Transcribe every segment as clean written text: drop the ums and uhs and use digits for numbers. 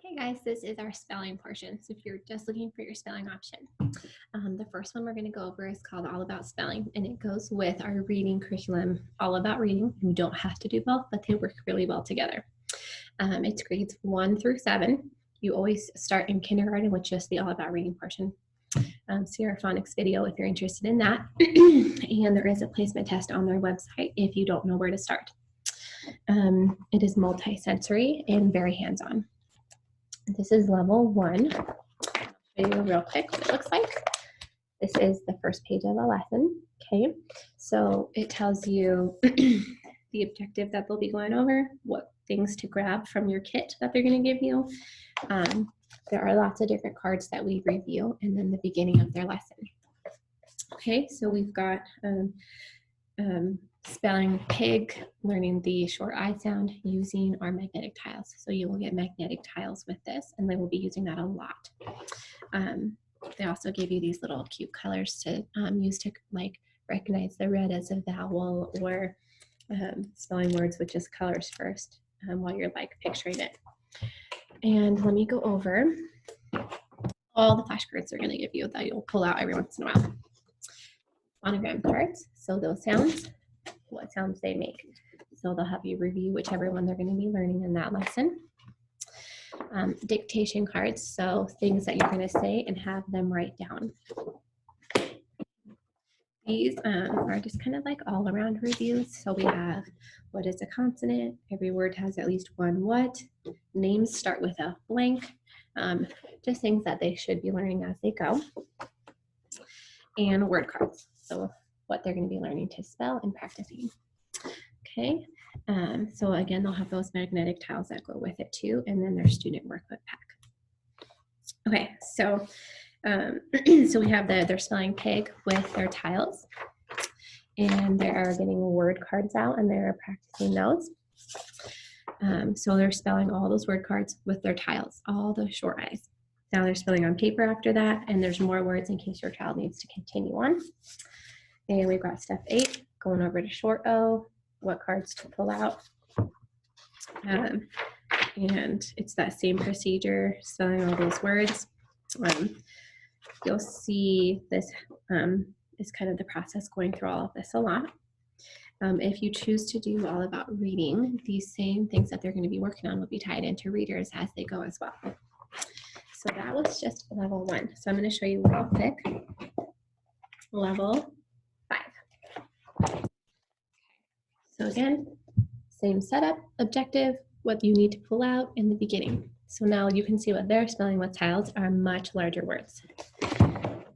Hey guys, this is our spelling portion. So if you're just looking for your spelling option, the first one we're going to go over is called All About Spelling, and it goes with our reading curriculum, All About Reading. You don't have to do both, but they work really well together. It's grades 1 through 7. You always start in kindergarten with just the All About Reading portion. See our phonics video if you're interested in that. And there is a placement test on their website if you don't know where to start. It is multi-sensory and very hands-on. This is level 1. I'll show you real quick what it looks like. This is the first page of the lesson. Okay, so it tells you the objective that they'll be going over, what things to grab from your kit that they're going to give you. There are lots of different cards that we review, and then the beginning of their lesson. Okay, so we've got spelling pig, learning the short I sound using our magnetic tiles. So you will get magnetic tiles with this, and they will be using that a lot. They also give you these little cute colors to use to like recognize the red as a vowel, or spelling words with just colors first while you're like picturing it. And let me go over all the flashcards they're going to give you that you'll pull out every once in a while. Phonogram cards, so those sounds, what sounds they make. So they'll have you review whichever one they're going to be learning in that lesson. Dictation cards, so things that you're going to say and have them write down. These are just kind of like all around reviews. So we have, what is a consonant? Every word has at least one what. Names start with a blank. Just things that they should be learning as they go. And word cards, so what they're going to be learning to spell and practicing. Okay, so again, they'll have those magnetic tiles that go with it too, and then their student workbook pack. Okay, so so we have their spelling pig with their tiles, and they are getting word cards out, and they're practicing those. So they're spelling all those word cards with their tiles, all the short I's. Now they're spelling on paper after that, and there's more words in case your child needs to continue on. And we've got step 8, going over to short O, what cards to pull out. And it's that same procedure, spelling all those words. You'll see this is kind of the process going through all of this a lot. If you choose to do All About Reading, these same things that they're going to be working on will be tied into readers as they go as well. So that was just level 1. So I'm going to show you real quick level 5. So again, same setup, objective, what you need to pull out in the beginning. So now you can see what they're spelling with tiles are much larger words.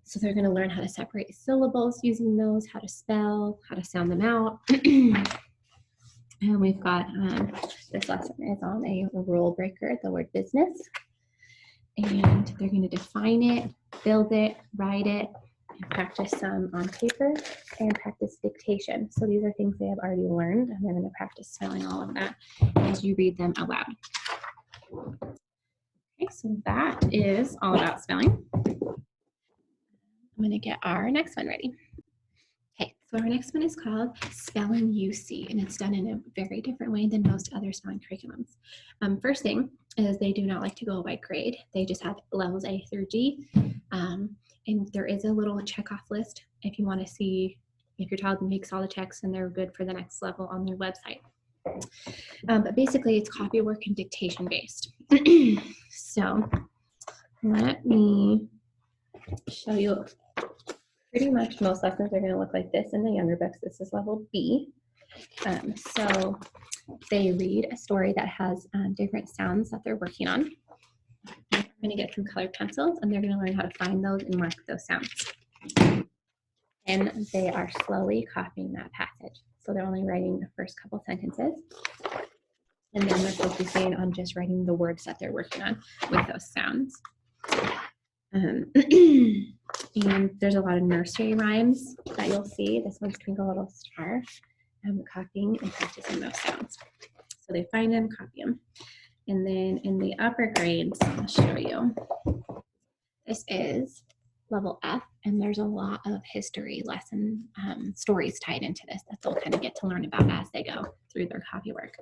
So they're going to learn how to separate syllables using those, how to spell, how to sound them out. And we've got, this lesson is on a rule breaker, the word business. And they're going to define it, build it, write it, and practice some on paper, and practice dictation. So these are things they have already learned, and they're going to practice spelling all of that as you read them aloud. Okay, so that is all about spelling. I'm going to get our next one ready. Okay, so our next one is called Spelling UC, and it's done in a very different way than most other spelling curriculums. First thing is they do not like to go by grade. They just have levels A through G. And there is a little checkoff list if you want to see if your child makes all the checks and they're good for the next level on their website. But basically it's copy work and dictation based. So let me show you. Pretty much most lessons are going to look like this in the younger books. This is level B. So they read a story that has different sounds that they're working on. They're going to get some colored pencils, and they're going to learn how to find those and mark those sounds. And they are slowly copying that passage. So they're only writing the first couple sentences. And then they're focusing on just writing the words that they're working on with those sounds. And there's a lot of nursery rhymes that you'll see. This one's Twinkle Little Star. Copying and practicing those sounds. So they find them, copy them. And then in the upper grades, I'll show you. This is level F, and there's a lot of history lesson stories tied into this that they'll kind of get to learn about as they go through their copy work.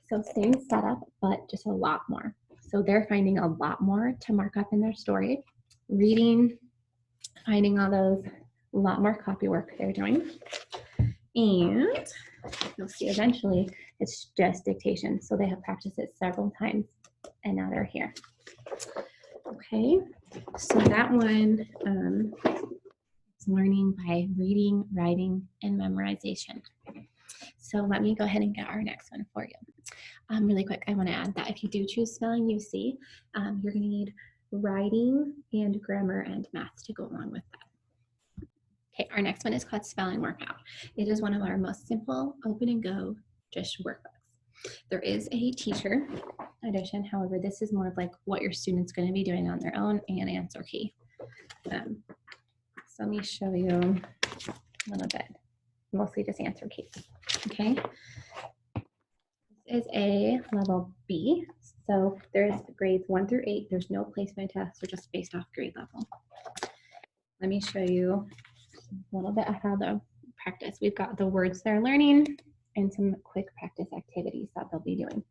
So same setup, but just a lot more. So they're finding a lot more to mark up in their story. Reading, finding all those, a lot more copy work they're doing. And you'll see eventually it's just dictation. So they have practiced it several times and now they're here. Okay, so that one is learning by reading, writing, and memorization. So let me go ahead and get our next one for you. Really quick, I want to add that if you do choose spelling UC, you're going to need writing and grammar and math to go along with that. Okay, our next one is called Spelling Workout. It is one of our most simple, open and go, just workbooks. There is a teacher edition. However, this is more of like what your student's going to be doing on their own and answer key. So let me show you a little bit, mostly just answer key. Okay. This is a level B. So there's grades 1 through 8. There's no placement tests. They're just based off grade level. Let me show you a little bit of how the practice. We've got the words they're learning and some quick practice activities that they'll be doing.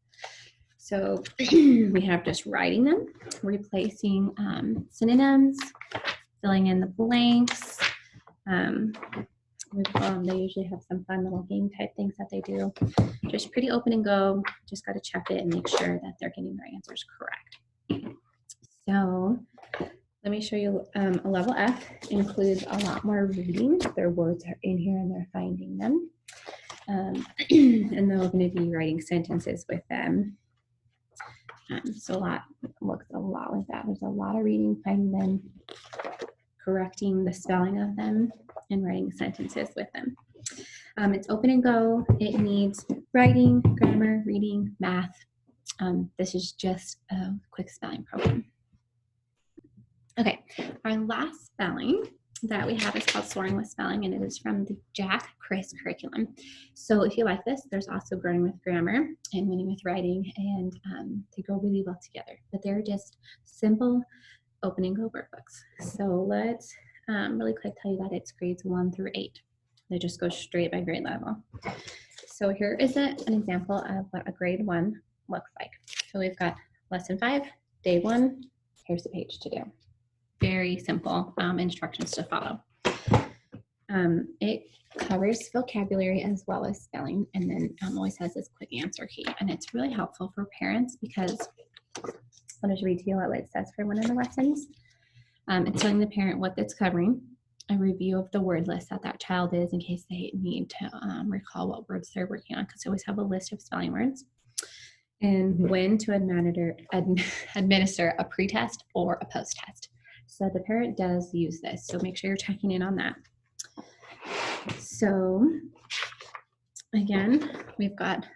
So we have just writing them, replacing synonyms, filling in the blanks. They usually have some fun little game type things that they do. Just pretty open and go. Just got to check it and make sure that they're getting their answers correct. So let me show you a level F includes a lot more reading. Their words are in here and they're finding them. And they're going to be writing sentences with them. So looks a lot like that. There's a lot of reading, finding them, correcting the spelling of them, and writing sentences with them. It's open and go. It needs writing, grammar, reading, math. This is just a quick spelling program. Okay, our last spelling that we have is called Soaring with Spelling, and it is from the Jack Chris curriculum. So if you like this, there's also Growing with Grammar and Winning with Writing, and they go really well together. But they're just simple open and go workbooks. So let's really quick tell you that it's grades 1 through 8. They just go straight by grade level. So here is an example of what a grade 1 looks like. So we've got lesson 5, day 1. Here's the page to do. Very simple instructions to follow. It covers vocabulary as well as spelling, and then always has this quick answer key. And it's really helpful for parents because I'll just read to you what it says for one of the lessons. It's telling the parent what it's covering, a review of the word list that child is in case they need to recall what words they're working on, because they always have a list of spelling words, and when to administer a pretest or a post-test. So the parent does use this, so make sure you're checking in on that. So again, we've got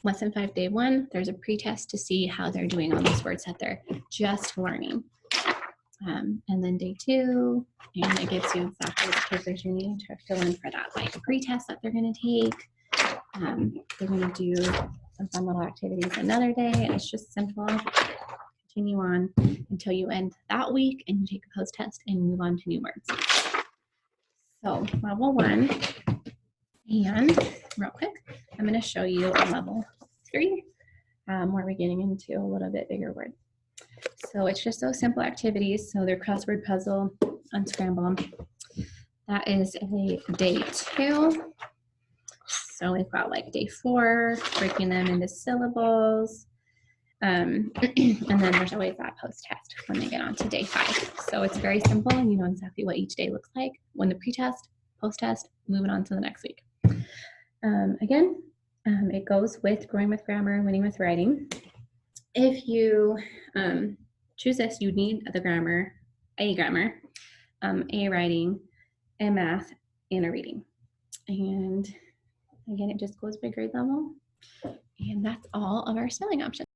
lesson 5, day 1. There's a pretest to see how they're doing on those words that they're just learning. And then day 2, and it gives you exactly the papers you need to fill in for that, like a pretest that they're going to take. They're going to do some fun little activities another day, and it's just simple. Continue on until you end that week and you take a post test and move on to new words. So level 1, and real quick, I'm going to show you a level 3 where we're getting into a little bit bigger word. So it's just those simple activities. So they're crossword puzzle, unscramble. That is a day 2. So we've got like day 4, breaking them into syllables. And then there's always that post-test when they get on to day 5. So it's very simple and you know exactly what each day looks like. When the pre-test, post-test, moving on to the next week. Again, it goes with Growing with Grammar, Winning with Writing. If you choose this, you need the grammar, a writing, a math, and a reading. And again, it just goes by grade level. And that's all of our spelling options.